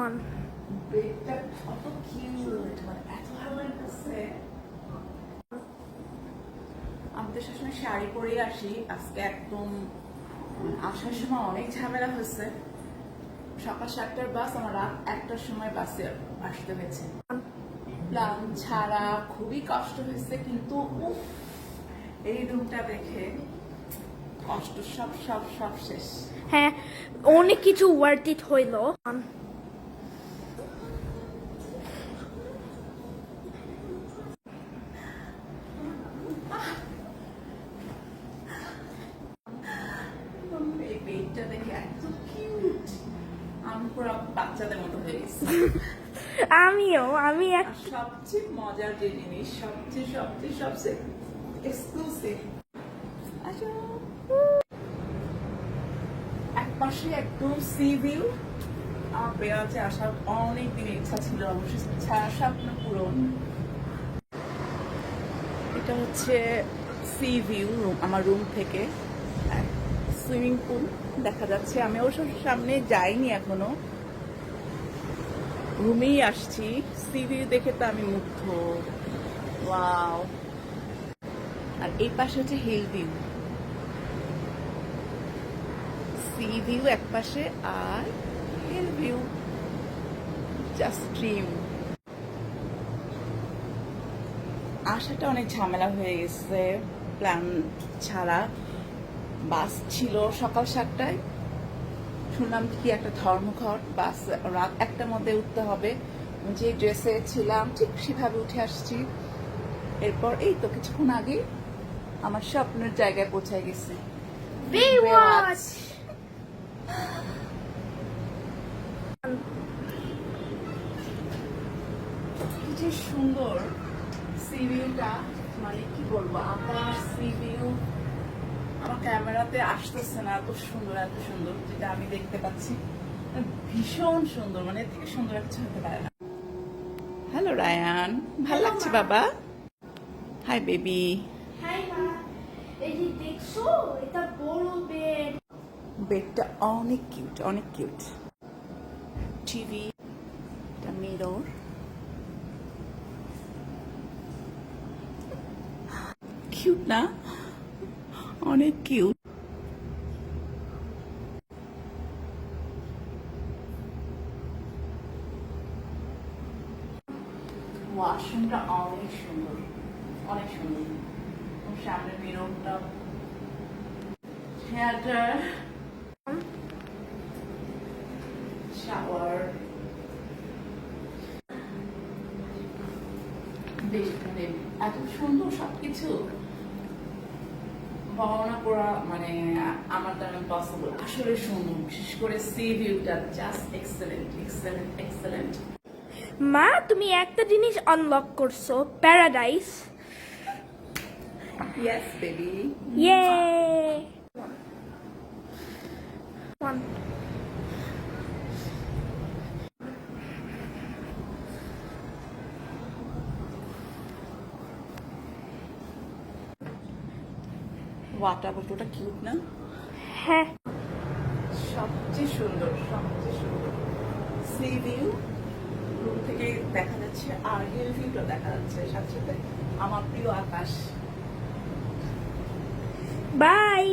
One. বেডটা কত cute, মানে এত ভালো লাগতেছে। আমি তো সবসময় শাড়ি পরে আসি, আজকে একদম আসার সময় অনেক ঝামেলা হয়েছে। সকাল 7টার বাস, আমার রাত 1টার সময় বাসে আসতে হয়েছে। প্ল্যান ছাড়া খুবই কষ্ট হয়েছে, কিন্তু উফ, এই রুমটা দেখে কষ্ট সব সব সব শেষ। হ্যাঁ, অনেক কিছু ওয়ার্থ ইট হইল। এই বেডটা দেখে এত কিউট, আমি পুরো বাচ্চাদের মতো হয়ে গেছি। আমি আর সবচেয়ে মজার যে জিনিস, সবচেয়ে এক্সক্লুসিভ, এক পাশে একদম সি ভিউ। আমার বেড়াতে আসার অনেক দিনের ইচ্ছা ছিল, অবশ্যই স্বপ্ন পূরণ। এটা হচ্ছে সি ভিউ আমার রুম থেকে, সুইমিং পুল দেখা যাচ্ছে। আমি অবশ্য সামনে যাইনি এখনো, রুমেই আসছি। সি ভিউ দেখে তো আমি মুগ্ধ। ওয়াও! আর এই পাশে হচ্ছে হিল ভিউ, সি ভিউ এক পাশে আর হিল ভিউ, জাস্ট ড্রিম। আসাটা অনেক ঝামেলা হয়ে গেছে, প্ল্যান ছাড়া। বাস ছিল সকাল 7টায়, শুনলাম কি একটা ধর্মঘট, বাস রাত 1টার মধ্যে উঠতে হবে। যে ড্রেসে ছিলাম ঠিক সেভাবে উঠে আসছি। এরপর এই তো কিছুক্ষণ আগে আমার স্বপ্নের জায়গায় পৌঁছে গেছি। Baywatch. কি যে সুন্দর সি ভিউটা, মানে কি বলবো, আকাশ, সি ভিউ। আমার ক্যামেরাতে আসতেছে না, এত সুন্দর যেটা আমি দেখতে পাচ্ছি, ভীষণ সুন্দর, মানে এর থেকে সুন্দর কিছু হতে পারে না। হ্যালো রায়ান, ভালো লাগছে বাবা? Hi baby. হাই মা, এই যে দেখছো, এটা বড় বেড। বেডটা অনেক কিউট। টিভি, এটা মিরর, কিউট না? অনেক কিউট। ওয়াশরুমটা অনেক সুন্দর। সামনে মিররটা, হেয়ার ড্রায়ার, শাওয়ার, বেশ মানে এত সুন্দর সবকিছু বর্ণনা করা, মানে আমার দ্বারা পসিবল। আসলে সুন্দর, বিশেষ করে সি ভিউটা জাস্ট এক্সেলেন্ট। মা, তুমি একটা জিনিস আনলক করছো, প্যারাডাইস। Yes baby. ইয়ে। One. ওয়াটার বোতলটা কিউট না? হ্যাঁ। সবচেয়ে সুন্দর সি ভিউ, রুম থেকে দেখা যাচ্ছে, আর হিল ভিউটা দেখা যাচ্ছে, সাথে আমার প্রিয় আকাশ। বাই।